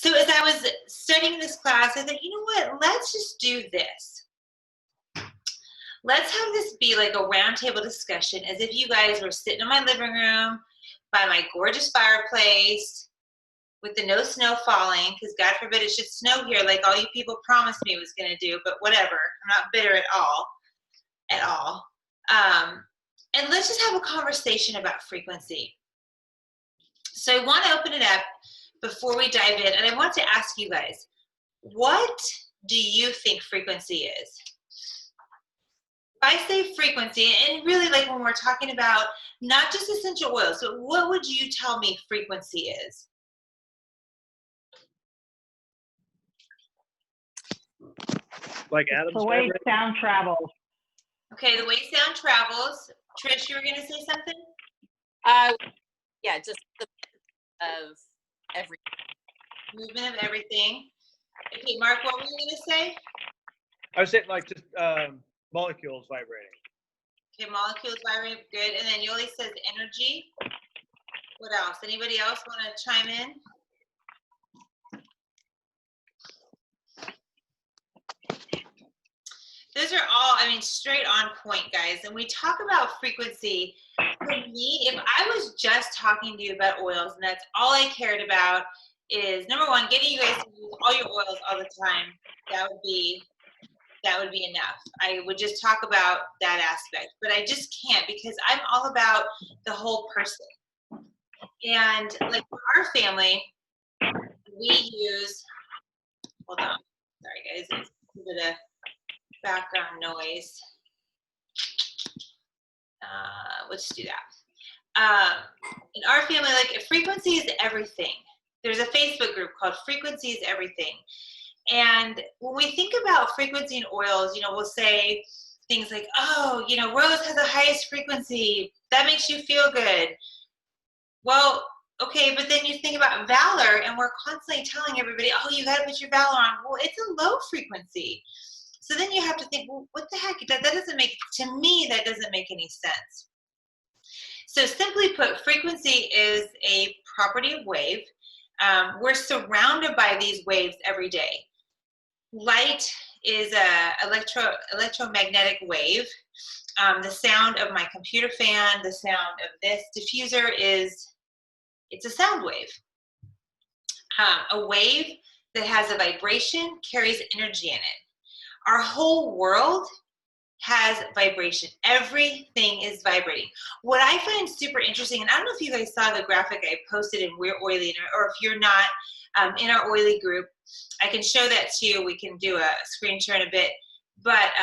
So as I was studying this class, I thought, you know what, let's just do this. Let's have this be like a roundtable discussion as if you guys were sitting in my living room by my gorgeous fireplace with the no snow falling, because God forbid it should snow here like all you people promised me it was going to do, but whatever. I'm not bitter at all. And let's just have a conversation about frequency. So I want to open it up before we dive in, and I want to ask you guys, what do you think frequency is? If I say frequency, and really like when we're talking about not just essential oils, but what would you tell me frequency is? Like Adam's the way sound travels. Okay, the way sound travels. Trish, you were going to say something? Yeah, just the of everything. Movement of everything. Okay, Mark, what were you going to say? I was saying like just molecules vibrating. Okay, molecules vibrating, good. And then Yoli says energy. What else? Anybody else want to chime in? Those are all, I mean, straight on point, guys. And we talk about frequency. For me, if I was just talking to you about oils and that's all I cared about is, number one, getting you guys to use all your oils all the time, that would be enough. I would just talk about that aspect. But I just can't, because I'm all about the whole person. And like for our family, we use, hold on, sorry guys, it's a bit of background noise. Let's do that. In our family, like frequency is everything. There's a Facebook group called Frequency is Everything. And when we think about frequency in oils, you know, we'll say things like, oh, you know, rose has the highest frequency. That makes you feel good. Well, okay, but then you think about valor, and we're constantly telling everybody, oh, you got to put your valor on. Well, it's a low frequency. So then you have to think, well, what the heck? That doesn't make, to me, that doesn't make any sense. So simply put, frequency is a property of wave. We're surrounded by these waves every day. Light is a electromagnetic wave. The sound of my computer fan, the sound of this diffuser it's a sound wave. A wave that has a vibration carries energy in it. Our whole world has vibration. Everything is vibrating. What I find super interesting, and I don't know if you guys saw the graphic I posted in We're Oily, or if you're not in our oily group, I can show that to you. We can do a screen share in a bit. But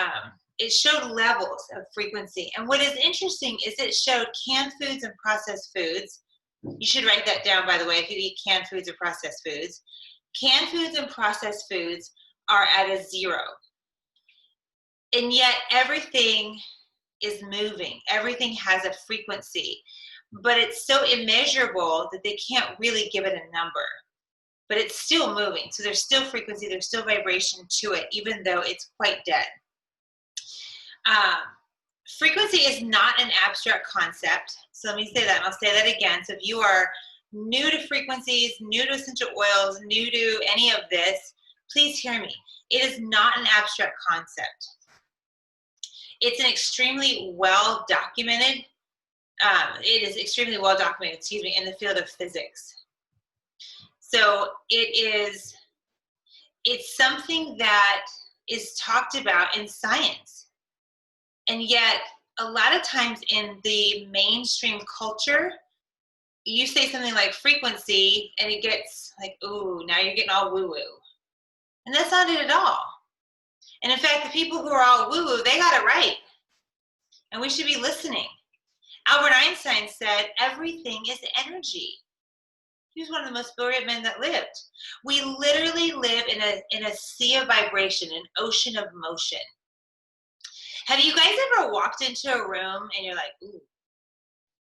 it showed levels of frequency. And what is interesting is it showed canned foods and processed foods. You should write that down, by the way, if you eat canned foods or processed foods. Canned foods and processed foods are at a 0. And yet everything is moving. Everything has a frequency. But it's so immeasurable that they can't really give it a number. But it's still moving. So there's still frequency, there's still vibration to it, even though it's quite dead. Frequency is not an abstract concept. So let me say that, and I'll say that again. So if you are new to frequencies, new to essential oils, new to any of this, please hear me. It is not an abstract concept. It's an extremely well documented, in the field of physics. So it's something that is talked about in science. And yet, a lot of times in the mainstream culture, you say something like frequency, and it gets like, ooh, now you're getting all woo-woo. And that's not it at all. And in fact, the people who are all woo-woo, they got it right. And we should be listening. Albert Einstein said, everything is energy. He was one of the most brilliant men that lived. We literally live in a sea of vibration, an ocean of motion. Have you guys ever walked into a room and you're like, ooh,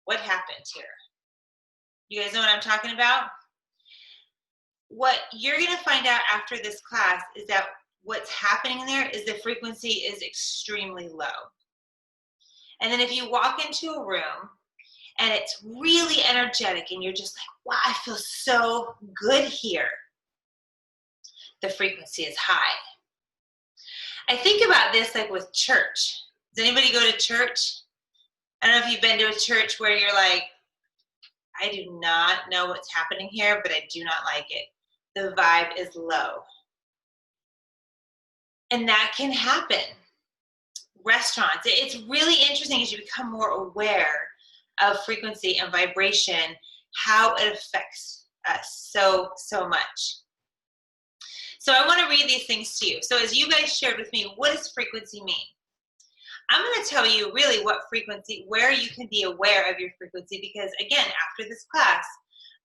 what happened here? You guys know what I'm talking about? What you're going to find out after this class is that what's happening there is the frequency is extremely low. And then if you walk into a room and it's really energetic and you're just like, wow, I feel so good here. the frequency is high. I think about this like with church. Does anybody go to church? I don't know if you've been to a church where you're like, I do not know what's happening here, but I do not like it. The vibe is low. And that can happen. Restaurants, it's really interesting as you become more aware of frequency and vibration, how it affects us so much. So I want to read these things to you. So as you guys shared with me, what does frequency mean? I'm going to tell you really what frequency, where you can be aware of your frequency, because again, after this class,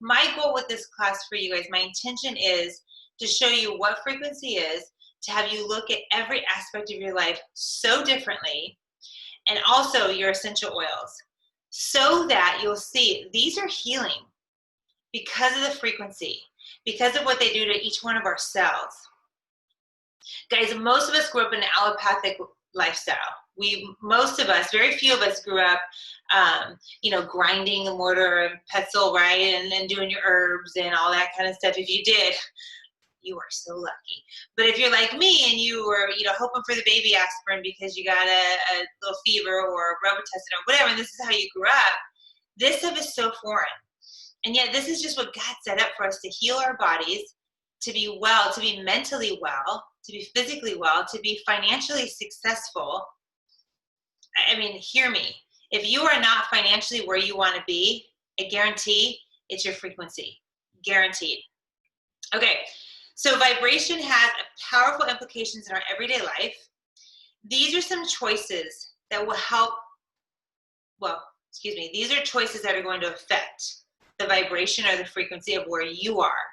my goal with this class for you guys, my intention is to show you what frequency is, to have you look at every aspect of your life so differently, and also your essential oils, so that you'll see these are healing because of the frequency, because of what they do to each one of our cells. Guys, most of us grew up in an allopathic lifestyle. Most of us, very few of us grew up, grinding a mortar and pestle, right, and doing your herbs and all that kind of stuff. If you did, you are so lucky. But if you're like me and you were, hoping for the baby aspirin because you got a little fever or Robitussin or whatever, and this is how you grew up, this stuff is so foreign. And yet this is just what God set up for us, to heal our bodies, to be well, to be mentally well, to be physically well, to be financially successful. I mean, hear me. If you are not financially where you want to be, I guarantee it's your frequency. Guaranteed. Okay, so vibration has powerful implications in our everyday life. These are some choices that will help, these are choices that are going to affect the vibration or the frequency of where you are.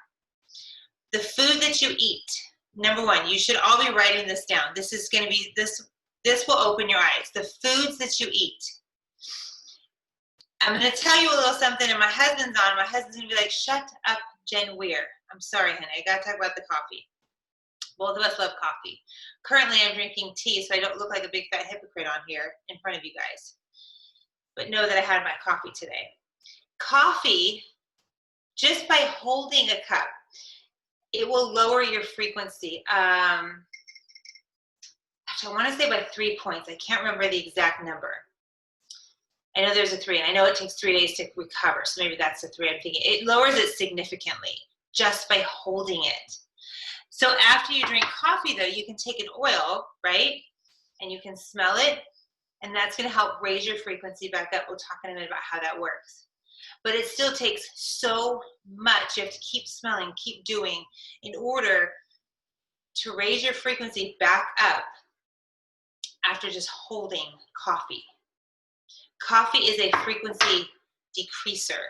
The food that you eat. Number one, you should all be writing this down. This is going to be, this will open your eyes. The foods that you eat. I'm going to tell you a little something, and my husband's on. My husband's going to be like, shut up, Jen Weir. I'm sorry, honey. I got to talk about the coffee. Both of us love coffee. Currently, I'm drinking tea, so I don't look like a big fat hypocrite on here in front of you guys. But know that I had my coffee today. Coffee, just by holding a cup, it will lower your frequency. I want to say by 3 points. I can't remember the exact number. I know there's a 3, and I know it takes 3 days to recover, so maybe that's the 3 I'm thinking. It lowers it significantly just by holding it. So after you drink coffee, though, you can take an oil, right, and you can smell it, and that's going to help raise your frequency back up. We'll talk in a minute about how that works. But it still takes so much. You have to keep smelling, keep doing in order to raise your frequency back up after just holding coffee. Coffee is a frequency decreaser.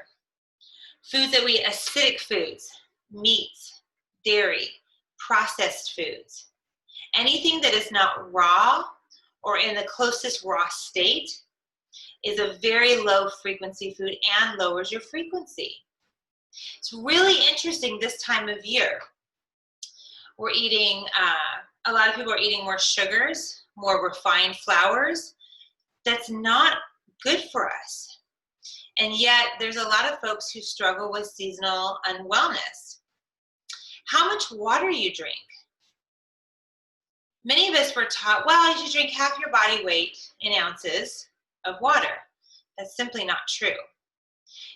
Foods that we eat, acidic foods, meats, dairy, processed foods. Anything that is not raw or in the closest raw state is a very low frequency food and lowers your frequency. It's really interesting this time of year. We're eating, a lot of people are eating more sugars, more refined flours. That's not good for us. And yet there's a lot of folks who struggle with seasonal unwellness. How much water you drink? Many of us were taught, well, you should drink half your body weight in ounces of water. That's simply not true.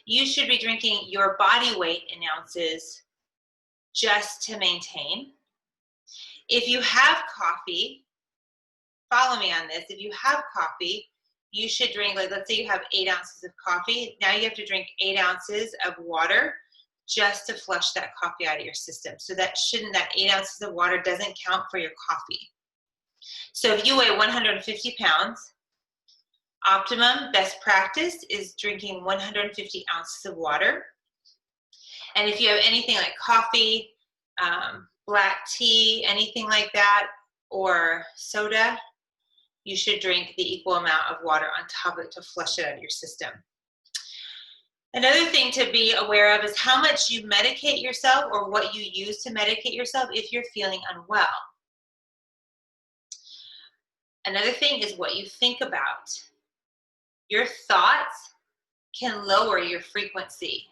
You should be drinking your body weight in ounces just to maintain. If you have coffee, follow me on this. If you have coffee, you should drink, like, let's say you have 8 ounces of coffee. Now you have to drink 8 ounces of water just to flush that coffee out of your system. So that 8 ounces of water doesn't count for your coffee. So if you weigh 150 pounds, optimum best practice is drinking 150 ounces of water. And if you have anything like coffee, black tea, anything like that, or soda, you should drink the equal amount of water on top of it to flush it out of your system. Another thing to be aware of is how much you medicate yourself or what you use to medicate yourself if you're feeling unwell. Another thing is what you think about. Your thoughts can lower your frequency.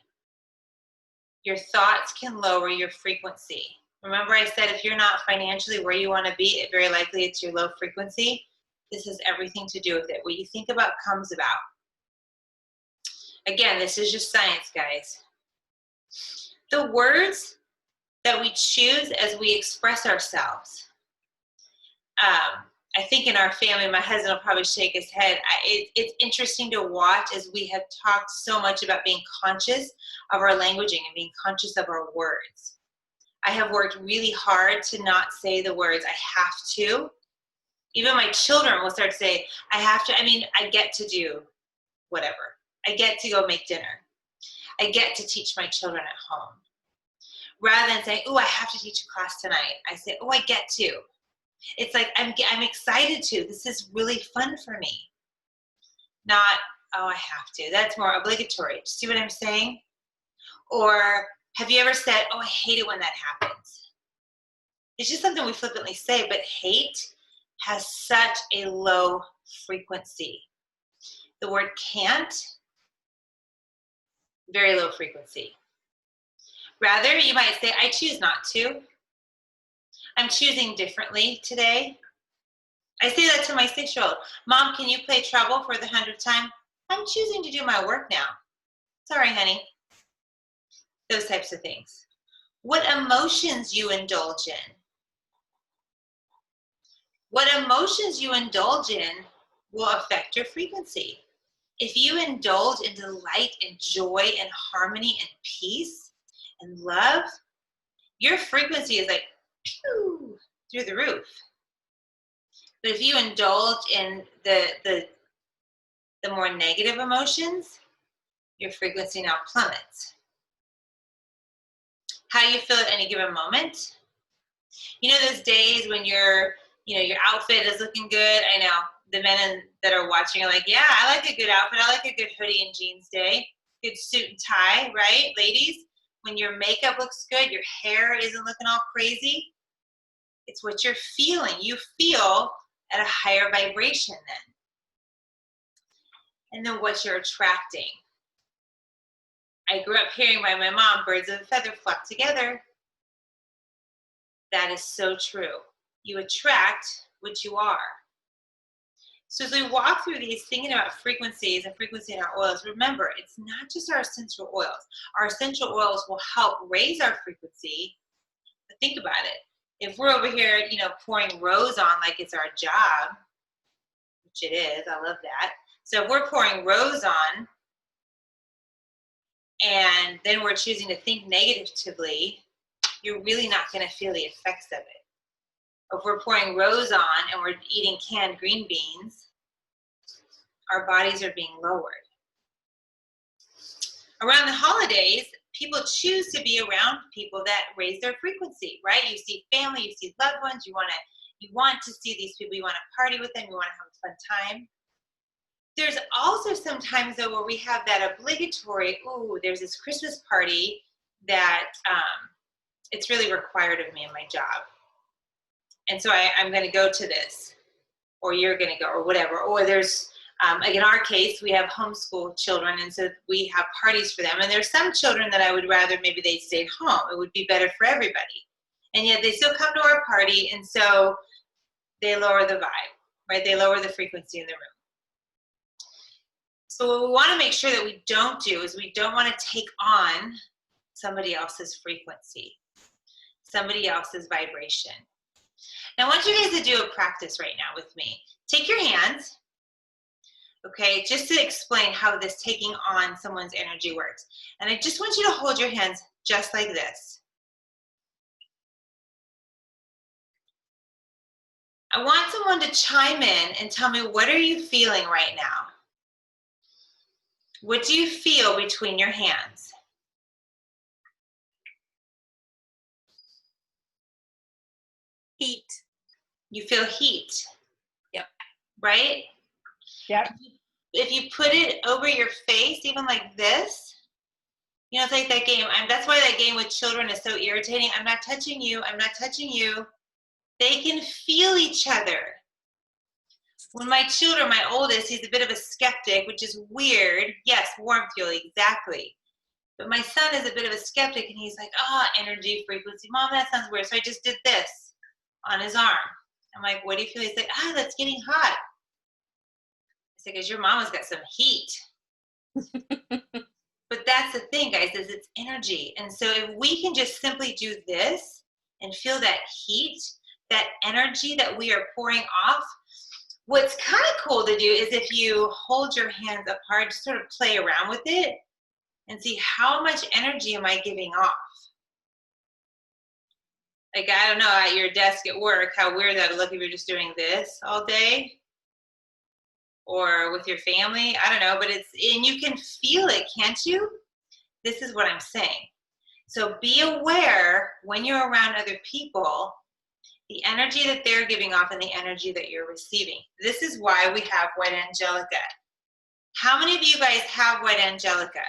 Your thoughts can lower your frequency. Remember I said if you're not financially where you want to be, it very likely it's your low frequency. This has everything to do with it. What you think about comes about. Again, this is just science, guys. The words that we choose as we express ourselves. I think in our family, my husband will probably shake his head. It's interesting to watch as we have talked so much about being conscious of our languaging and being conscious of our words. I have worked really hard to not say the words, I have to. Even my children will start to say, I have to. I mean, I get to do whatever. I get to go make dinner. I get to teach my children at home. Rather than saying, oh, I have to teach a class tonight, I say, oh, I get to. It's like, I'm excited to. This is really fun for me. Not, oh, I have to. That's more obligatory. See what I'm saying? Or have you ever said, oh, I hate it when that happens? It's just something we flippantly say, but hate has such a low frequency. The word can't, very low frequency. Rather, you might say, I choose not to. I'm choosing differently today. I say that to my 6-year-old. Mom, can you play Trouble for the 100th time? I'm choosing to do my work now. Sorry, honey. Those types of things. What emotions you indulge in. What emotions you indulge in will affect your frequency. If you indulge in delight and joy and harmony and peace and love, your frequency is like pew, through the roof. But if you indulge in the more negative emotions, your frequency now plummets. How you feel at any given moment. You know those days when your outfit is looking good? I know the men that are watching are like, yeah, I like a good outfit. I like a good hoodie and jeans day. Good suit and tie, right? Ladies, when your makeup looks good, your hair isn't looking all crazy. It's what you're feeling. You feel at a higher vibration then. And then what you're attracting. I grew up hearing by my mom, birds of a feather flock together. That is so true. You attract what you are. So as we walk through these, thinking about frequencies and frequency in our oils, remember, it's not just our essential oils. Our essential oils will help raise our frequency. But think about it. If we're over here, pouring rose on like it's our job, which it is, I love that. So if we're pouring rose on, and then we're choosing to think negatively, you're really not going to feel the effects of it. If we're pouring rose on and we're eating canned green beans, our bodies are being lowered. Around the holidays, people choose to be around people that raise their frequency, right? You see family, you see loved ones, you want to see these people, you want to party with them, you want to have a fun time. There's also some times though where we have that obligatory, there's this Christmas party that it's really required of me in my job. And so I'm going to go to this, or you're going to go, or whatever. Or there's, like in our case, we have homeschool children, and so we have parties for them. And there's some children that I would rather maybe they stayed home. It would be better for everybody. And yet they still come to our party, and so they lower the vibe, right? They lower the frequency in the room. So what we want to make sure that we don't do is we don't want to take on somebody else's frequency, somebody else's vibration. Now, I want you guys to do a practice right now with me. Take your hands, okay, just to explain how this taking on someone's energy works. And I just want you to hold your hands just like this. I want someone to chime in and tell me, what are you feeling right now? What do you feel between your hands? Heat. You feel heat. Yep. Right? Yep. If you put it over your face, even like this, it's like that game. That's why that game with children is so irritating. I'm not touching you. I'm not touching you. They can feel each other. When my children, my oldest, he's a bit of a skeptic, which is weird. Yes, warm fuel, exactly. But my son is a bit of a skeptic, and he's like, energy, frequency. Mom, that sounds weird. So I just did this on his arm. I'm like, what do you feel? He's like, that's getting hot. I said, because your mama's got some heat. But that's the thing, guys, is it's energy. And so if we can just simply do this and feel that heat, that energy that we are pouring off, what's kind of cool to do is if you hold your hands apart, just sort of play around with it and see how much energy am I giving off. Like, I don't know, at your desk at work, how weird that would look if you're just doing this all day. Or with your family, I don't know, but and you can feel it, can't you? This is what I'm saying. So be aware when you're around other people, the energy that they're giving off and the energy that you're receiving. This is why we have white angelica. How many of you guys have white angelica?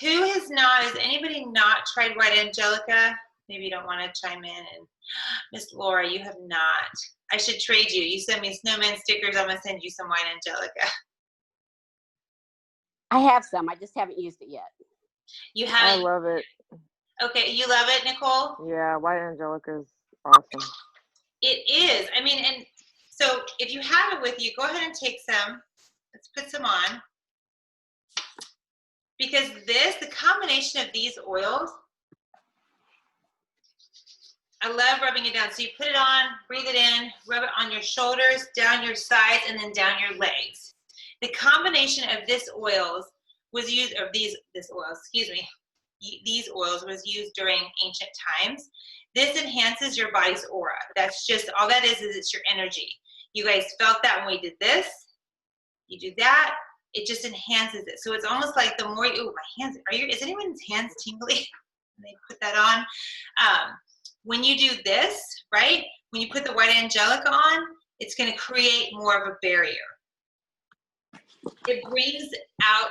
Has anybody not tried white angelica? Maybe you don't want to chime in. And Miss Laura, you have not. I should trade you. You send me snowman stickers, I'm going to send you some white angelica. I have some. I just haven't used it yet. You haven't? I love it. Okay, you love it, Nicole? Yeah, white angelica is awesome. It is. I mean, and so if you have it with you, go ahead and take some. Let's put some on. Because the combination of these oils, I love rubbing it down. So you put it on, breathe it in, rub it on your shoulders, down your sides, and then down your legs. The combination of these oils was used during ancient times. This enhances your body's aura. That's just, all that is it's your energy. You guys felt that when we did this. You do that, it just enhances it. So it's almost like the more you, my hands, is anyone's hands tingly when they put that on? When you do this, right, when you put the white angelica on, it's going to create more of a barrier. It brings out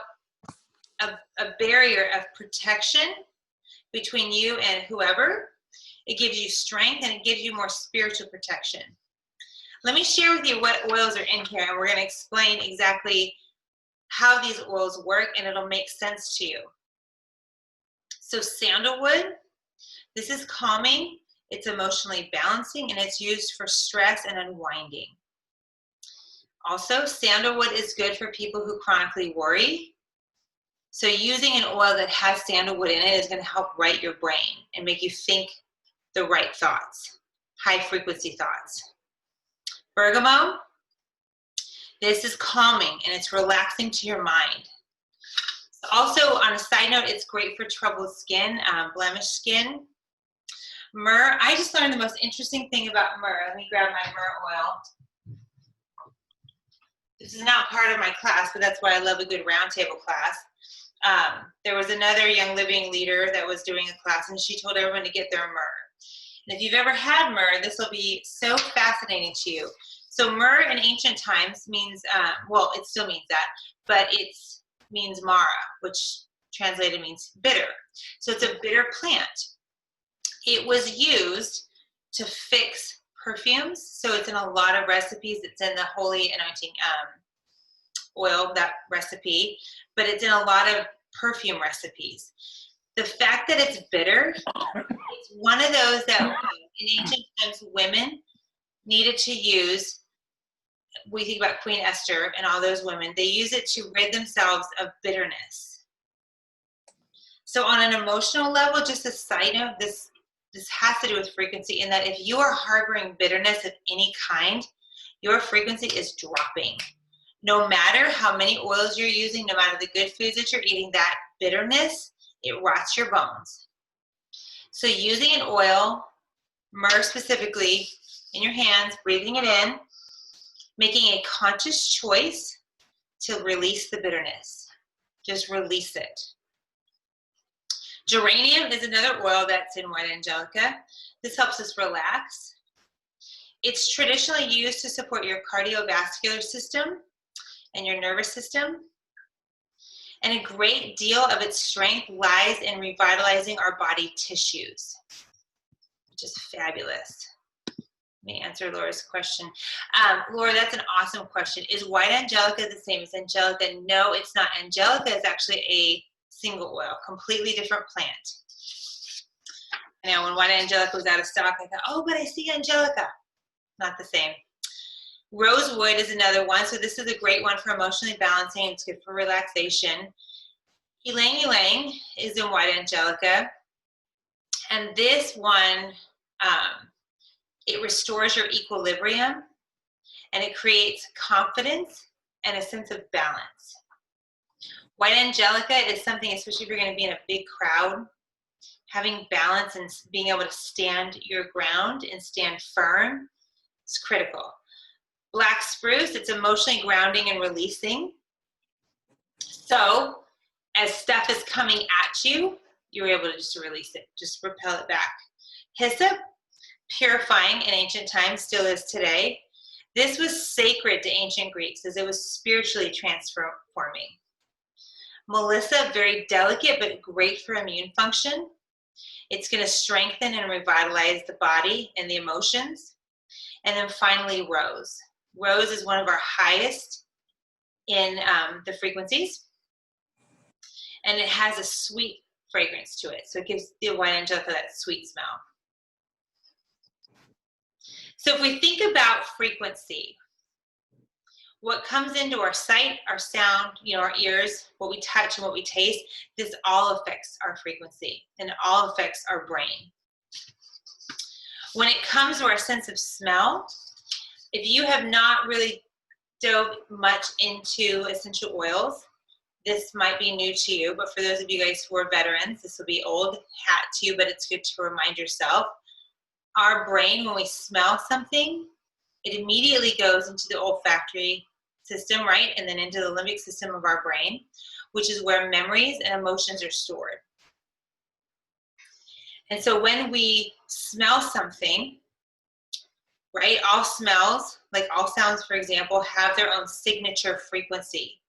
a barrier of protection between you and whoever. It gives you strength and it gives you more spiritual protection. Let me share with you what oils are in here, and we're going to explain exactly how these oils work, and it'll make sense to you. So sandalwood, this is calming, it's emotionally balancing, and it's used for stress and unwinding. Also, sandalwood is good for people who chronically worry. So using an oil that has sandalwood in it is going to help right your brain and make you think the right thoughts, high frequency thoughts. Bergamot, this is calming and it's relaxing to your mind. Also, on a side note, it's great for troubled skin, blemished skin. Myrrh, I just learned the most interesting thing about myrrh. Let me grab my myrrh oil. This is not part of my class, but that's why I love a good roundtable class. There was another Young Living leader that was doing a class, and she told everyone to get their myrrh. And if you've ever had myrrh, this will be so fascinating to you. So myrrh in ancient times means, well, it still means that, but it means Mara, which translated means bitter. So it's a bitter plant. It was used to fix perfumes. So it's in a lot of recipes. It's in the holy anointing oil, that recipe, but it's in a lot of perfume recipes. The fact that it's bitter, it's one of those that in ancient times women needed to use. We think about Queen Esther and all those women. They use it to rid themselves of bitterness. So on an emotional level, just a side note, this has to do with frequency, in that if you are harboring bitterness of any kind, your frequency is dropping. No matter how many oils you're using, no matter the good foods that you're eating, that bitterness, it rots your bones. So using an oil, myrrh specifically, in your hands, breathing it in, making a conscious choice to release the bitterness. Just release it. Geranium is another oil that's in white angelica. This helps us relax. It's traditionally used to support your cardiovascular system and your nervous system. And a great deal of its strength lies in revitalizing our body tissues, which is fabulous. Let me answer Laura's question. Laura, that's an awesome question. Is white angelica the same as angelica? No, it's not. Angelica is actually a single oil, completely different plant. Now, when white angelica was out of stock, I thought, oh, but I see angelica. Not the same. Rosewood is another one. So this is a great one for emotionally balancing. It's good for relaxation. Ylang ylang is in white angelica. And this one, it restores your equilibrium, and it creates confidence and a sense of balance. White angelica is something, especially if you're going to be in a big crowd, having balance and being able to stand your ground and stand firm is critical. Black spruce, it's emotionally grounding and releasing. So as stuff is coming at you, you're able to just release it, just repel it back. Hyssop, purifying in ancient times, still is today. This was sacred to ancient Greeks as it was spiritually transforming. Melissa, very delicate but great for immune function. It's going to strengthen and revitalize the body and the emotions. And then finally, rose. Rose is one of our highest in the frequencies. And it has a sweet fragrance to it. So it gives the white angelica that sweet smell. So if we think about frequency, what comes into our sight, our sound, our ears, what we touch and what we taste, this all affects our frequency and it all affects our brain. When it comes to our sense of smell, if you have not really dove much into essential oils, this might be new to you, but for those of you guys who are veterans, this will be old hat to you, but it's good to remind yourself. Our brain, when we smell something, it immediately goes into the olfactory system, right? And then into the limbic system of our brain, which is where memories and emotions are stored. And so when we smell something, right, all smells, like all sounds, for example, have their own signature frequency.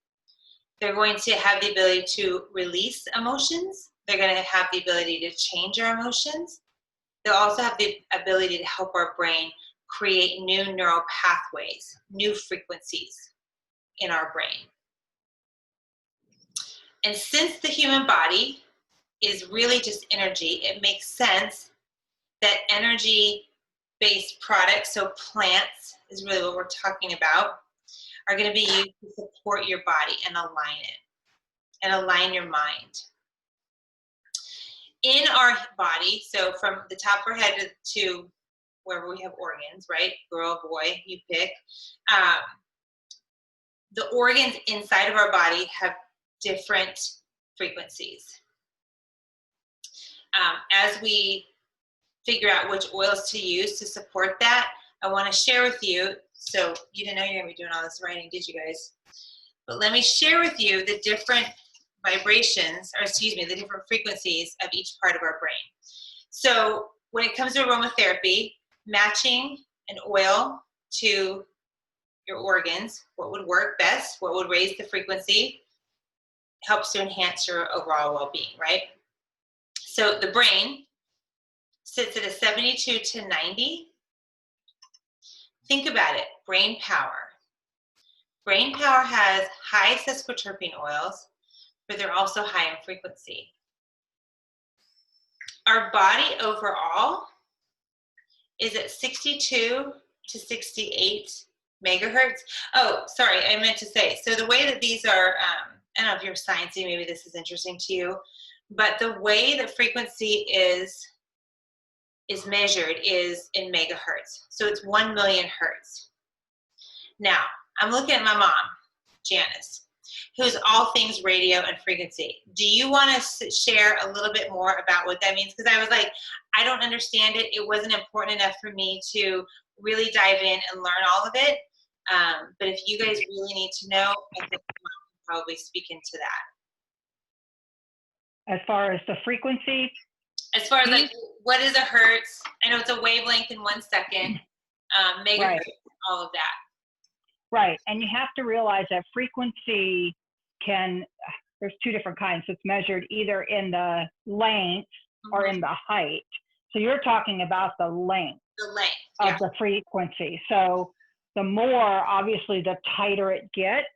They're going to have the ability to release emotions. They're going to have the ability to change our emotions. They'll also have the ability to help our brain create new neural pathways, new frequencies in our brain. And since the human body is really just energy, it makes sense that energy-based products, so plants is really what we're talking about, are going to be used to support your body and align it and align your mind. In our body, so from the top of our head to wherever we have organs, right? Girl, boy, you pick. The organs inside of our body have different frequencies. As we figure out which oils to use to support that, I want to share with you, so you didn't know you're going to be doing all this writing, did you guys? But let me share with you the different vibrations, or excuse me, the different frequencies of each part of our brain. So when it comes to aromatherapy, matching an oil to your organs, what would work best, what would raise the frequency, helps to enhance your overall well-being, right? So the brain sits at a 72 to 90. Think about it, brain power. Brain power has high sesquiterpene oils, but they're also high in frequency. Our body overall is at 62 to 68 megahertz. Oh, sorry, I meant to say, so the way that these are, I don't know if you're sciencey, maybe this is interesting to you, but the way that frequency is measured is in megahertz. So it's 1 million hertz. Now, I'm looking at my mom, Janice, who's all things radio and frequency. Do you want to share a little bit more about what that means? Because I was like, I don't understand it. It wasn't important enough for me to really dive in and learn all of it. But if you guys really need to know, I think Mom can probably speak into that. As far as the frequency? As far as like, what is a hertz? I know it's a wavelength in 1 second, megahertz, right. All of that. Right, and you have to realize that frequency there's two different kinds. It's measured either in the length or in the height. So you're talking about the length, of the frequency. So the more, obviously, the tighter it gets.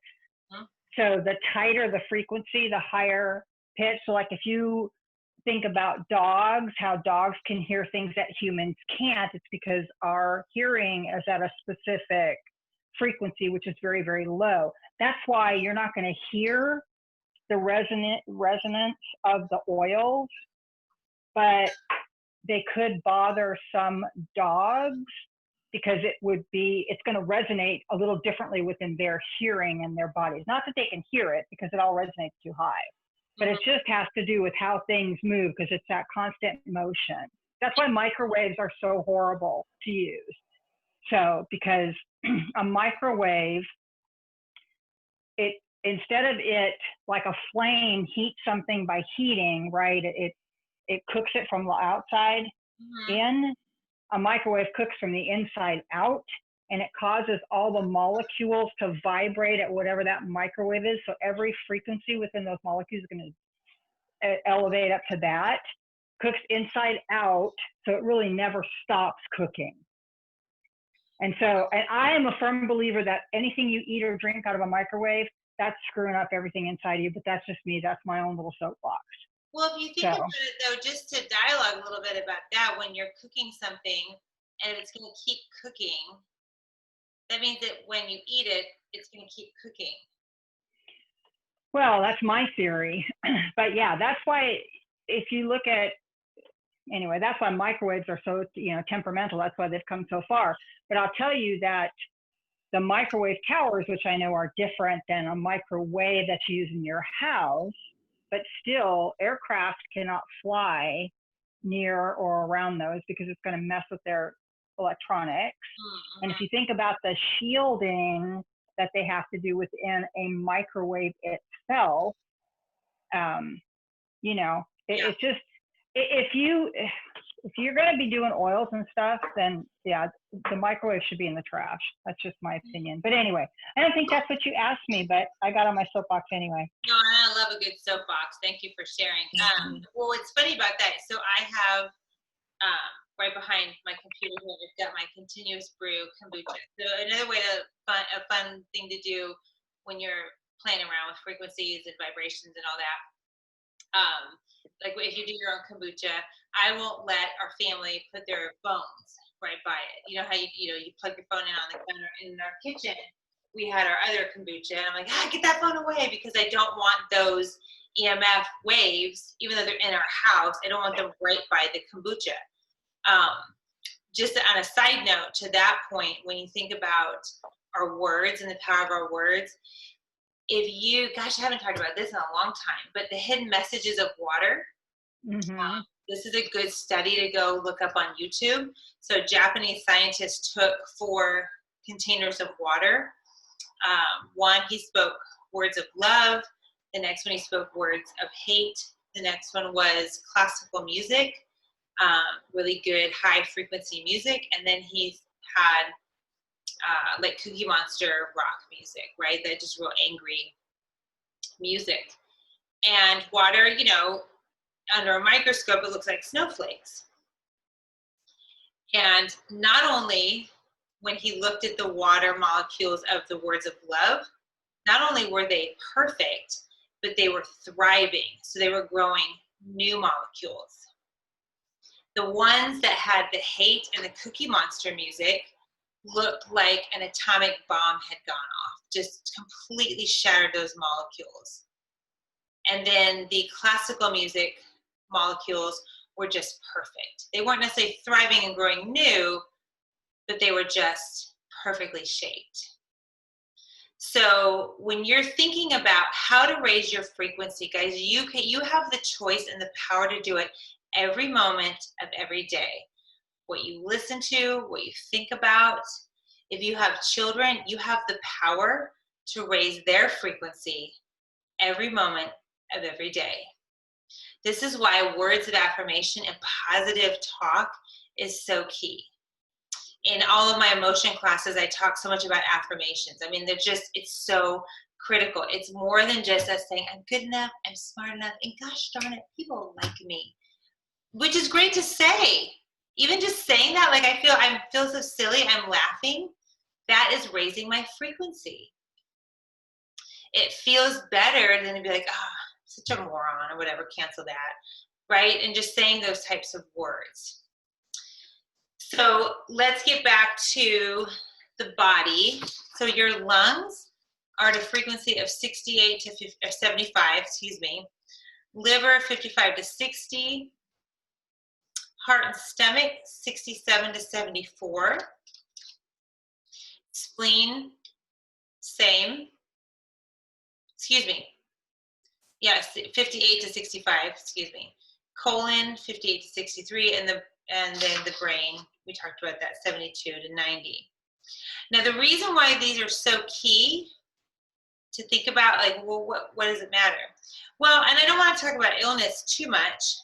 So the tighter the frequency, the higher pitch. So like if you think about dogs, how dogs can hear things that humans can't, it's because our hearing is at a specific frequency, which is very, very low. That's why you're not going to hear the resonance of the oils, but they could bother some dogs because it's going to resonate a little differently within their hearing and their bodies. Not that they can hear it because it all resonates too high, but it just has to do with how things move because it's that constant motion. That's why microwaves are so horrible to use. So because a microwave, instead of it like a flame heats something by heating, right? It cooks it from the outside in. A microwave cooks from the inside out, and it causes all the molecules to vibrate at whatever that microwave is. So every frequency within those molecules is going to elevate up to that. Cooks inside out, so it really never stops cooking. And I am a firm believer that anything you eat or drink out of a microwave, that's screwing up everything inside of you, but that's just me. That's my own little soapbox. Well, if you think about it, though, just to dialogue a little bit about that, when you're cooking something and it's going to keep cooking, that means that when you eat it, it's going to keep cooking. Well, that's my theory. But yeah, that's why if you look at, anyway, that's why microwaves are so, temperamental. That's why they've come so far. But I'll tell you that the microwave towers, which I know are different than a microwave that you use in your house, but still aircraft cannot fly near or around those because it's going to mess with their electronics. And if you think about the shielding that they have to do within a microwave itself, it's just, if you're going to be doing oils and stuff, then yeah, the microwave should be in the trash. That's just my opinion. But anyway, I don't think that's what you asked me, but I got on my soapbox anyway. No, I love a good soapbox. Thank you for sharing. Well, what's funny about that, so I have right behind my computer here, I've got my continuous brew kombucha. So another way a fun thing to do when you're playing around with frequencies and vibrations and all that. Like if you do your own kombucha, I won't let our family put their phones right by it. You know how you plug your phone in on the counter. In our kitchen, we had our other kombucha, and I'm like, get that phone away because I don't want those EMF waves, even though they're in our house. I don't want them right by the kombucha. Just on a side note to that point, when you think about our words and the power of our words, I haven't talked about this in a long time, but the hidden messages of water, this is a good study to go look up on YouTube. So Japanese scientists took 4 containers of water. One, he spoke words of love. The next one, he spoke words of hate. The next one was classical music, really good high frequency music. And then he had like Cookie Monster rock music, right? That just real angry music. And water, under a microscope, it looks like snowflakes. And not only when he looked at the water molecules of the words of love, not only were they perfect, but they were thriving. So they were growing new molecules. The ones that had the hate and the Cookie Monster music looked like an atomic bomb had gone off, just completely shattered those molecules. And then the classical music molecules were just perfect. They weren't necessarily thriving and growing new, but they were just perfectly shaped. So when you're thinking about how to raise your frequency, guys, you have the choice and the power to do it every moment of every day. What you listen to, what you think about. If you have children, you have the power to raise their frequency every moment of every day. This is why words of affirmation and positive talk is so key. In all of my emotion classes, I talk so much about affirmations. I mean, it's so critical. It's more than just us saying, I'm good enough, I'm smart enough, and gosh darn it, people like me. Which is great to say. Even just saying that, like I feel so silly, I'm laughing. That is raising my frequency. It feels better than to be like, such a moron, or whatever, cancel that, right? And just saying those types of words. So let's get back to the body. So your lungs are at a frequency of 68 to 50, or 75, excuse me. Liver, 55 to 60. Heart and stomach, 67 to 74. Spleen, same. Excuse me. Yes, 58 to 65, excuse me. Colon, 58 to 63, and then the brain, we talked about that, 72 to 90. Now, the reason why these are so key to think about, like, well, what does it matter? Well, and I don't want to talk about illness too much,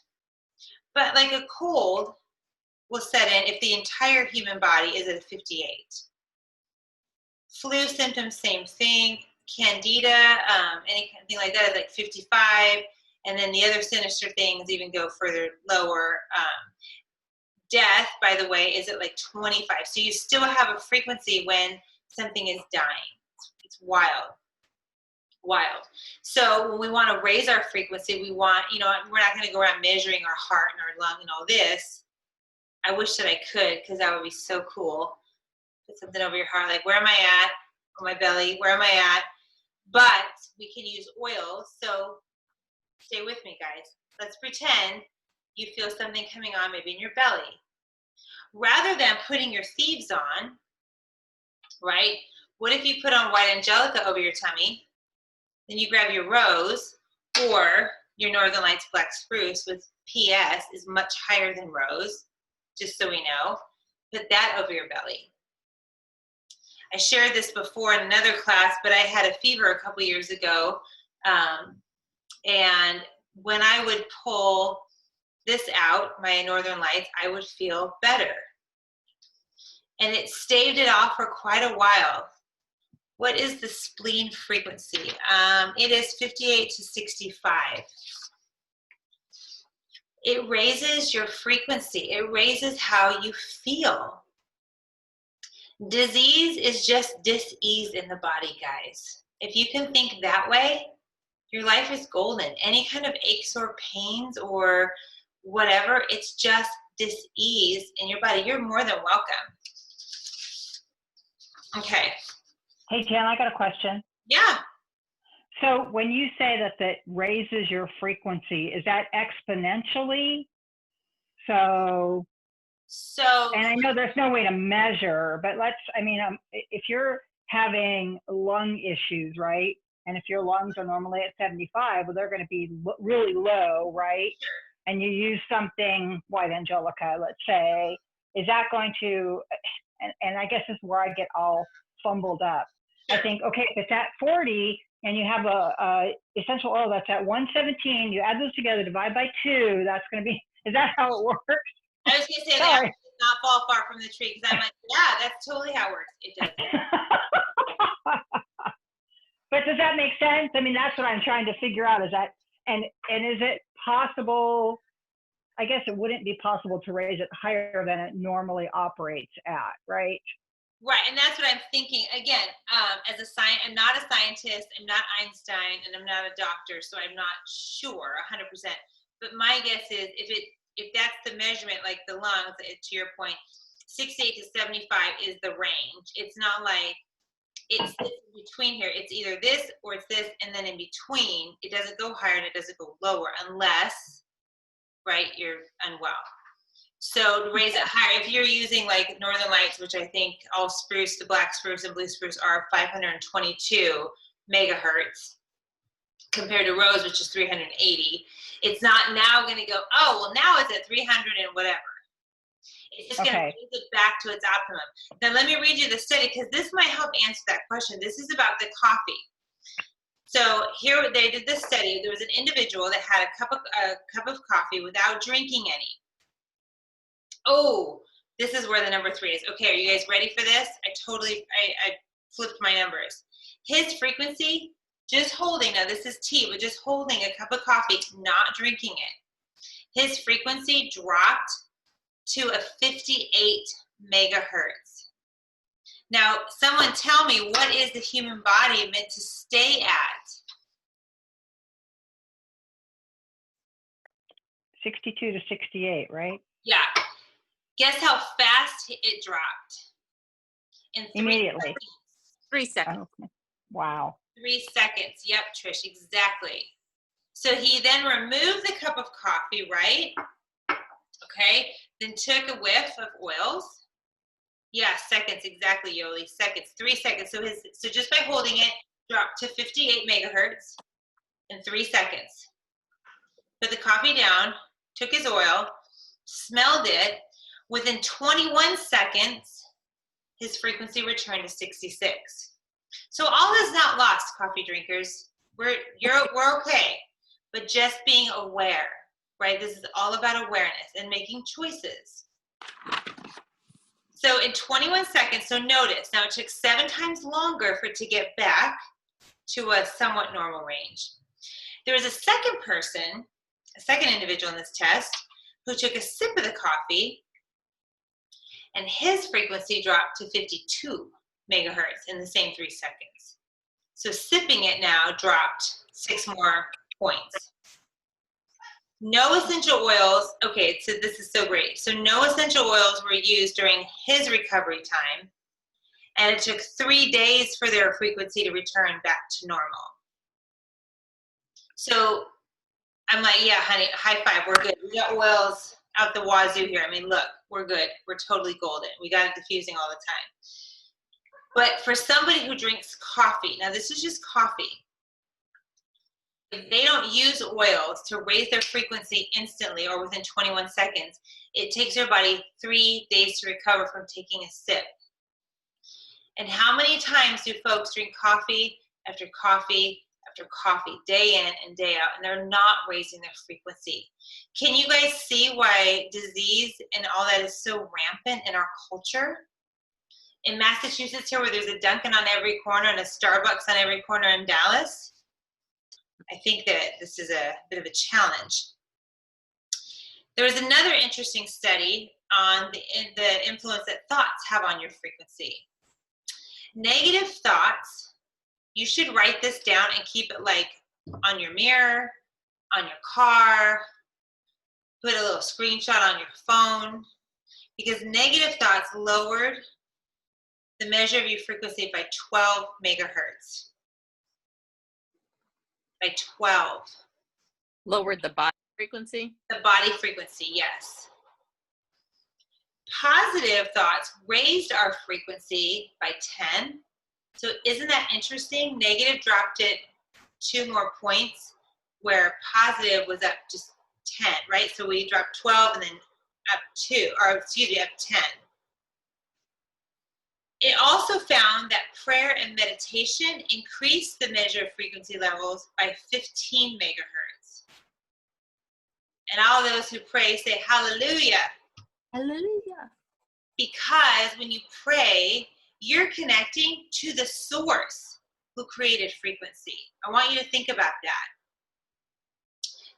but like a cold will set in if the entire human body is at a 58. Flu symptoms, same thing. Candida, anything like that is like 55. And then the other sinister things even go further lower. Death, by the way, is at like 25. So you still have a frequency when something is dying. It's wild. Wild. So when we want to raise our frequency, we want, you know, we're not going to go around measuring our heart and our lung and all this. I wish that I could, because that would be so cool. Put something over your heart, like, where am I at? On my belly, where am I at? But we can use oils. So stay with me, guys. Let's pretend you feel something coming on maybe in your belly. Rather than putting your thieves on, right? What if you put on white angelica over your tummy? Then you grab your rose or your Northern Lights black spruce, with PS is much higher than rose, just so we know. Put that over your belly. I shared this before in another class, but I had a fever a couple years ago. And when I would pull this out, my Northern Lights, I would feel better. And it staved it off for quite a while. What is the spleen frequency? It is 58 to 65. It raises your frequency. It raises how you feel. Disease is just dis-ease in the body, guys. If you can think that way, your life is golden. Any kind of aches or pains or whatever, it's just dis-ease in your body. You're more than welcome. Okay. Hey, Jan, I got a question. Yeah. So when you say that that raises your frequency, is that exponentially? So, and I know there's no way to measure, but if you're having lung issues, right? And if your lungs are normally at 75, well, they're going to be really low, right? And you use something, white angelica, let's say, is that going to, and I guess this is where I get all fumbled up. I think, okay, if it's at 40 and you have a essential oil that's at 117, you add those together, divide by 2, that's going to be, is that how it works? I was going to say that does not fall far from the tree, because I'm like, yeah, that's totally how it works. It does. But does that make sense? I mean, that's what I'm trying to figure out, is that, and is it possible, I guess it wouldn't be possible to raise it higher than it normally operates at, right? Right, and that's what I'm thinking. Again, I'm not a scientist, I'm not Einstein, and I'm not a doctor, so I'm not sure 100%. But my guess is if that's the measurement, like the lungs, to your point, 68 to 75 is the range. It's not like it's between here. It's either this or it's this, and then in between, it doesn't go higher and it doesn't go lower unless, right, you're unwell. So to raise it higher, if you're using like Northern Lights, which I think all spruce, the black spruce and blue spruce are 522 megahertz compared to rose, which is 380, it's not now going to go, oh, well, now it's at 300 and whatever. It's just going to raise it back to its optimum. Now, let me read you the study, because this might help answer that question. This is about the coffee. So here they did this study. There was an individual that had a cup of coffee without drinking any. Oh, this is where the number 3 is. Okay, are you guys ready for this? I flipped my numbers. His frequency, just holding, now this is tea, but just holding a cup of coffee, not drinking it. His frequency dropped to a 58 megahertz. Now, someone tell me, what is the human body meant to stay at? 62 to 68, right? Yeah. Guess how fast it dropped? In 3 Immediately. seconds. 3 seconds. Okay. Wow. 3 seconds. Yep, Trish, exactly. So he then removed the cup of coffee, right? Okay. Then took a whiff of oils. Yeah, seconds, exactly, Yoli. Seconds, 3 seconds. So just by holding it, dropped to 58 megahertz in 3 seconds. Put the coffee down, took his oil, smelled it. Within 21 seconds, his frequency returned to 66. So all is not lost, coffee drinkers. We're okay, but just being aware, right? This is all about awareness and making choices. So in 21 seconds, so notice, now it took 7 times longer for it to get back to a somewhat normal range. There was a second person, a second individual in this test, who took a sip of the coffee, and his frequency dropped to 52 megahertz in the same 3 seconds. So sipping it now dropped 6 more points. No essential oils. Okay, so this is so great. So no essential oils were used during his recovery time, and it took 3 days for their frequency to return back to normal. So I'm like, yeah, honey, high five, we're good. We got oils out the wazoo here. I mean, look, we're good. We're totally golden. We got it diffusing all the time. But for somebody who drinks coffee, now this is just coffee, if they don't use oils to raise their frequency instantly or within 21 seconds, it takes their body 3 days to recover from taking a sip. And how many times do folks drink coffee after coffee after coffee, day in and day out, and they're not raising their frequency? Can you guys see why disease and all that is so rampant in our culture? In Massachusetts here, where there's a Dunkin' on every corner and a Starbucks on every corner in Dallas, I think that this is a bit of a challenge. There was another interesting study on the influence that thoughts have on your frequency. Negative thoughts, you should write this down and keep it like on your mirror, on your car, put a little screenshot on your phone, because negative thoughts lowered the measure of your frequency by 12 megahertz. By 12. Lowered the body frequency. The body frequency, yes. Positive thoughts raised our frequency by 10. So isn't that interesting? Negative dropped it 2 more points, where positive was up just 10, right? So we dropped 12 and then up 2, or excuse me, up 10. It also found that prayer and meditation increased the measure of frequency levels by 15 megahertz. And all those who pray say hallelujah. Hallelujah. Because when you pray, you're connecting to the source who created frequency. I want you to think about that.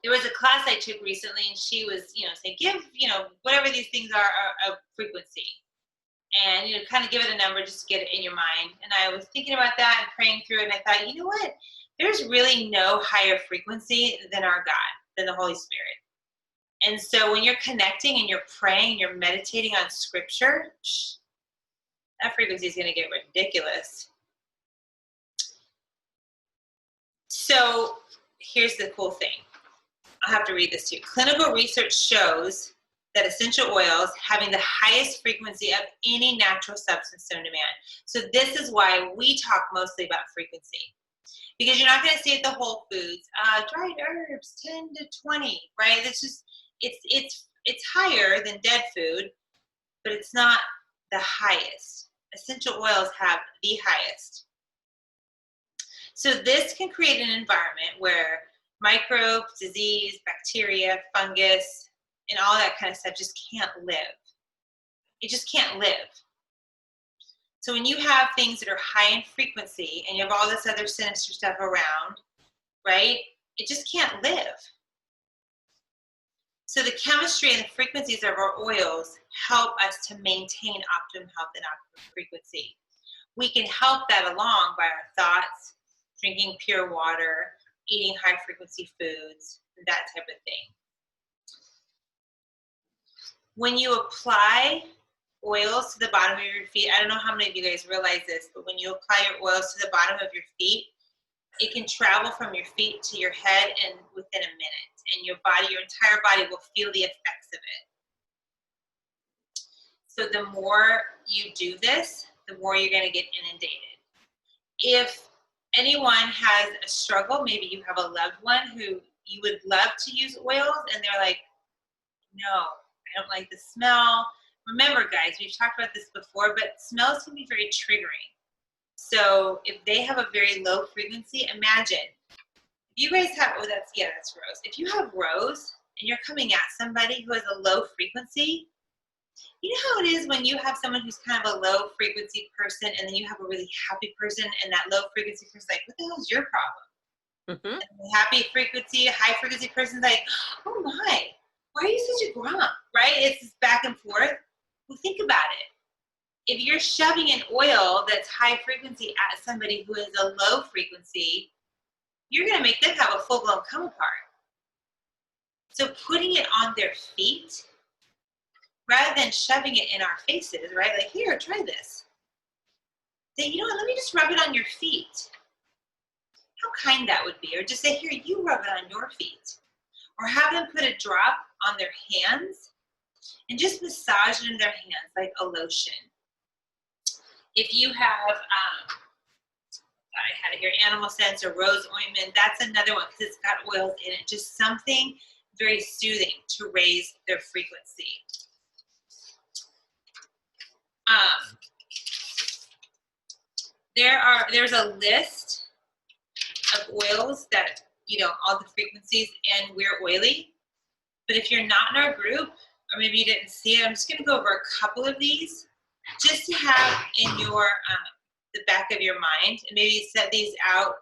There was a class I took recently, and she was, saying, give, whatever these things are a frequency. And, kind of give it a number just to get it in your mind. And I was thinking about that and praying through it, and I thought, you know what? There's really no higher frequency than our God, than the Holy Spirit. And so when you're connecting and you're praying and you're meditating on scripture, that frequency is going to get ridiculous. So here's the cool thing. I'll have to read this to you. Clinical research shows that essential oils having the highest frequency of any natural substance known to man. So this is why we talk mostly about frequency. Because you're not going to see at the Whole Foods, dried herbs, 10 to 20, right? It's just, it's higher than dead food, but it's not the highest. Essential oils have the highest. So this can create an environment where microbes, disease, bacteria, fungus, and all that kind of stuff just can't live. It just can't live. So when you have things that are high in frequency and you have all this other sinister stuff around, right, it just can't live. So the chemistry and the frequencies of our oils help us to maintain optimum health and optimum frequency. We can help that along by our thoughts, drinking pure water, eating high frequency foods, that type of thing. when you apply oils to the bottom of your feet, I don't know how many of you guys realize this, but when you apply your oils to the bottom of your feet, it can travel from your feet to your head and within a minute. And your body, your entire body will feel the effects of it. So the more you do this, the more you're going to get inundated. If anyone has a struggle, maybe you have a loved one who you would love to use oils and they're like, no, I don't like the smell. Remember, guys, we've talked about this before, but smells can be very triggering. So if they have a very low frequency, imagine if you guys have, that's rose. If you have rose and you're coming at somebody who has a low frequency, you know how it is when you have someone who's kind of a low frequency person and then you have a really happy person and that low frequency person's like, what the hell is your problem? Mm-hmm. And the happy frequency, high frequency person's like, oh my, why are you such a grump, right? It's this back and forth. Well, think about it. If you're shoving an oil that's high frequency at somebody who is a low frequency, you're going to make them have a full-blown come apart. So putting it on their feet, rather than shoving it in our faces, right? Like, here, try this. Say, you know what, let me just rub it on your feet. How kind that would be. Or just say, here, you rub it on your feet. Or have them put a drop on their hands and just massage it in their hands like a lotion. If you have, I had it here, animal scents or rose ointment, that's another one because it's got oils in it. Just something very soothing to raise their frequency. There's a list of oils that, you know, all the frequencies, and we're oily. But if you're not in our group, or maybe you didn't see it, I'm just going to go over a couple of these just to have in your the back of your mind, and maybe set these out,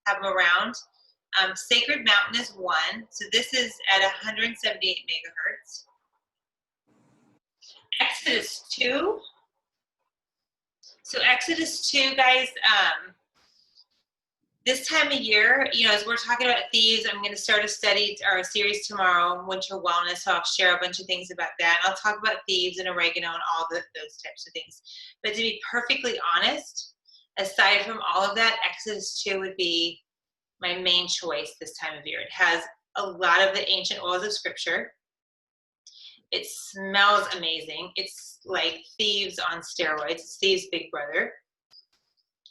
have them around. Sacred Mountain is one, so this is at 178 megahertz. Exodus 2. So Exodus 2, guys, this time of year, you know, as we're talking about thieves, I'm going to start a study or a series tomorrow, Winter Wellness, so I'll share a bunch of things about that. I'll talk about thieves and oregano and all those types of things. But to be perfectly honest, aside from all of that, Exodus 2 would be my main choice this time of year. It has a lot of the ancient oils of Scripture. It smells amazing. It's like thieves on steroids. It's thieves' big brother.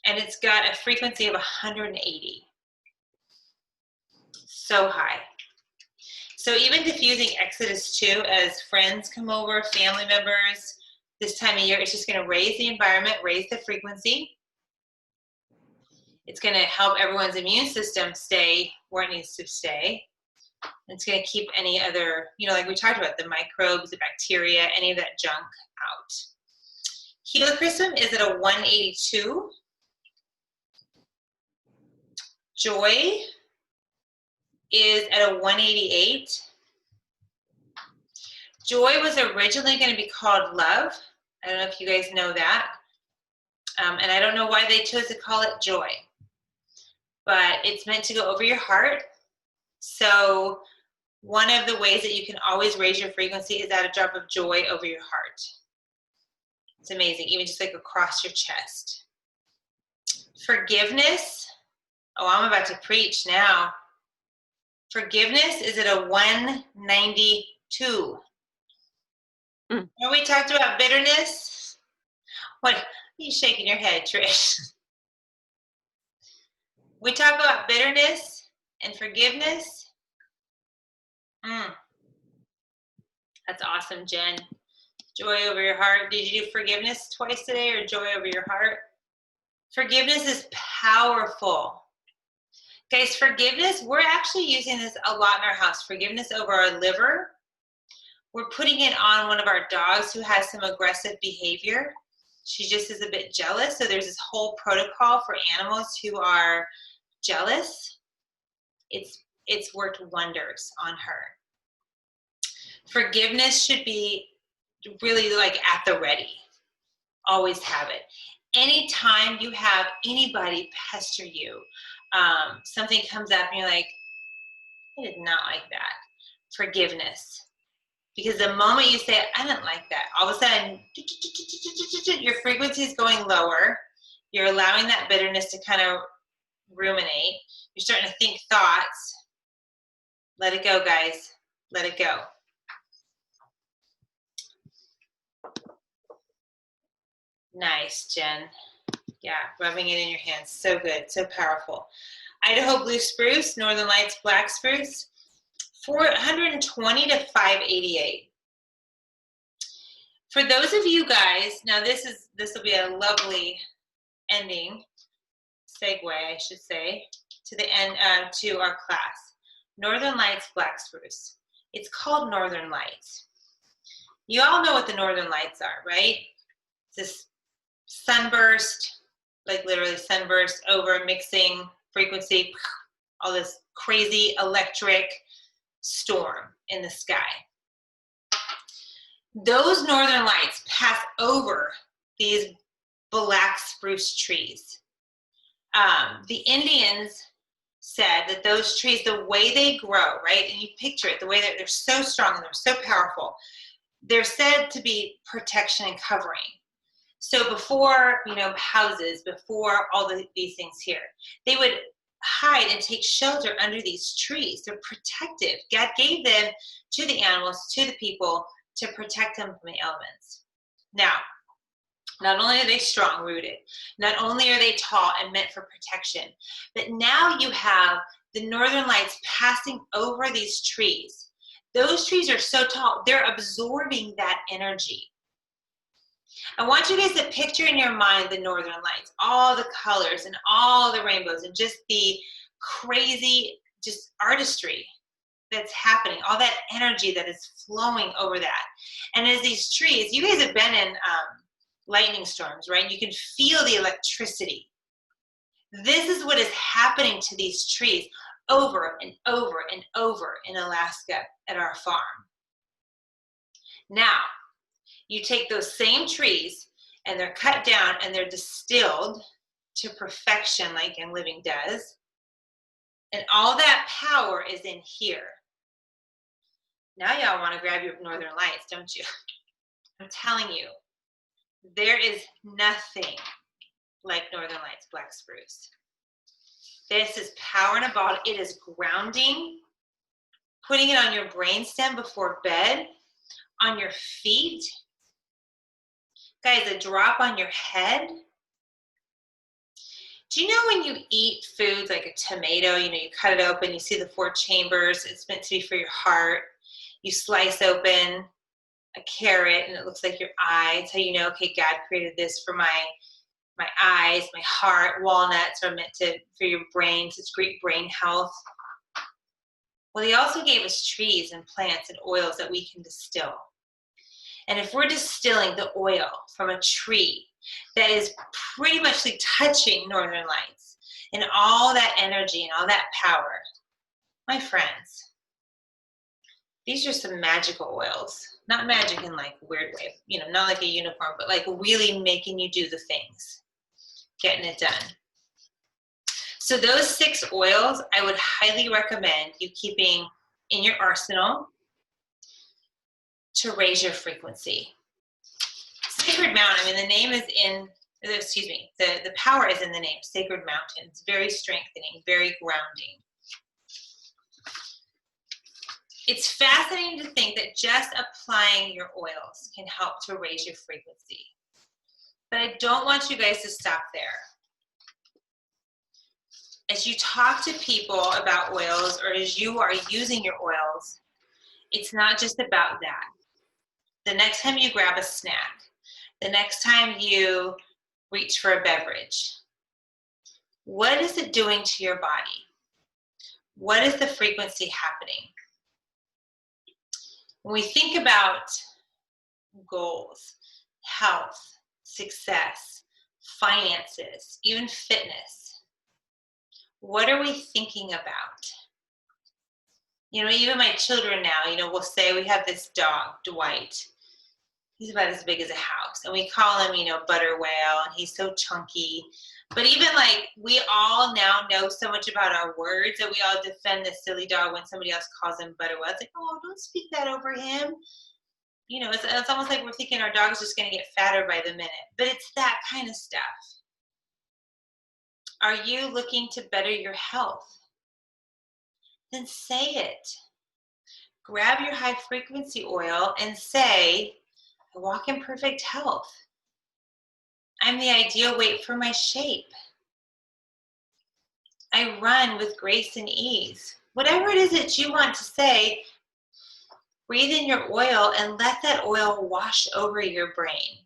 And it's got a frequency of 180. So high. So even diffusing Exodus 2 as friends come over, family members, this time of year, it's just going to raise the environment, raise the frequency. It's going to help everyone's immune system stay where it needs to stay. It's going to keep any other, you know, like we talked about, the microbes, the bacteria, any of that junk out. Helichrysum is at a 182. Joy is at a 188. Joy was originally going to be called love. I don't know if you guys know that. And I don't know why they chose to call it joy. But it's meant to go over your heart. So one of the ways that you can always raise your frequency is add a drop of joy over your heart. It's amazing, even just like across your chest. Forgiveness. Oh, I'm about to preach now. Forgiveness is at a 192. When we talked about bitterness, what are you shaking your head, Trish? We talk about bitterness and forgiveness. That's awesome, Jen. Joy over your heart. Did you do forgiveness twice today, or joy over your heart? Forgiveness is powerful. Guys, forgiveness, we're actually using this a lot in our house. Forgiveness over our liver. We're putting it on one of our dogs who has some aggressive behavior. She just is a bit jealous. So there's this whole protocol for animals who are jealous. It's worked wonders on her. Forgiveness should be really like at the ready. Always have it. Anytime you have anybody pester you, something comes up and you're like, I did not like that. Forgiveness. Because the moment you say, I don't like that, all of a sudden, your frequency is going lower. You're allowing that bitterness to kind of ruminate. You're starting to think thoughts. Let it go, guys. Let it go. Nice, Jen. Yeah, rubbing it in your hands. So good, so powerful. Idaho blue spruce, Northern Lights black spruce, 420 to 588. For those of you guys, now this will be a lovely ending, segue, I should say, to the end to our class. Northern Lights black spruce. It's called Northern Lights. You all know what the Northern Lights are, right? It's this sunburst, like literally sunburst over mixing frequency, all this crazy electric storm in the sky. Those northern lights pass over these black spruce trees. The Indians said that those trees, the way they grow, right, and you picture it, the way that they're so strong and they're so powerful, they're said to be protection and covering. So before, houses, before all these things here, they would hide and take shelter under these trees. They're protective. God gave them to the animals, to the people, to protect them from the elements. Now, not only are they strong-rooted, not only are they tall and meant for protection, but now you have the northern lights passing over these trees. Those trees are so tall, they're absorbing that energy. I want you guys to picture in your mind the northern lights, all the colors and all the rainbows and just the crazy just artistry that's happening, all that energy that is flowing over that. And as these trees, you guys have been in lightning storms, right? You can feel the electricity. This is what is happening to these trees over and over and over in Alaska at our farm. Now, you take those same trees and they're cut down and they're distilled to perfection like in living does. And all that power is in here. Now y'all want to grab your northern lights, don't you? I'm telling you, there is nothing like Northern Lights black spruce. This is power in a bottle. It is grounding. Putting it on your brainstem before bed, on your feet. Guys, a drop on your head. Do you know when you eat foods like a tomato, you cut it open, you see the 4 chambers, it's meant to be for your heart. You slice open a carrot and it looks like your eye. It's how you know, okay, God created this for my eyes, my heart. Walnuts are meant for your brain, so it's great brain health. Well, he also gave us trees and plants and oils that we can distill. And if we're distilling the oil from a tree that is pretty much like touching northern lights and all that energy and all that power, my friends, these are some magical oils. Not magic in like a weird way, not like a unicorn, but like really making you do the things, getting it done. So those 6 oils, I would highly recommend you keeping in your arsenal to raise your frequency. Sacred Mountain, the name is in, the power is in the name, Sacred Mountain. It's very strengthening, very grounding. It's fascinating to think that just applying your oils can help to raise your frequency. But I don't want you guys to stop there. As you talk to people about oils or as you are using your oils, it's not just about that. The next time you grab a snack, the next time you reach for a beverage, what is it doing to your body? What is the frequency happening? When we think about goals, health, success, finances, even fitness, what are we thinking about? Even my children now, will say we have this dog, Dwight. He's about as big as a house. And we call him, Butter Whale, and he's so chunky. But even like, we all now know so much about our words that we all defend this silly dog when somebody else calls him butterwell. It's like, oh, don't speak that over him. You know, it's almost like we're thinking our dog is just going to get fatter by the minute. But it's that kind of stuff. Are you looking to better your health? Then say it. Grab your high frequency oil and say, I walk in perfect health. I'm the ideal weight for my shape. I run with grace and ease. Whatever it is that you want to say, breathe in your oil and let that oil wash over your brain.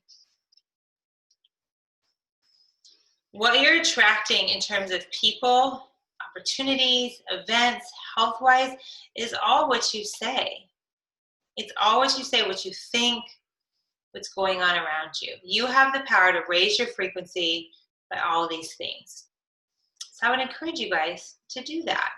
What you're attracting in terms of people, opportunities, events, health-wise, is all what you say. It's all what you say, what you think, what's going on around you. You have the power to raise your frequency by all these things. So I would encourage you guys to do that.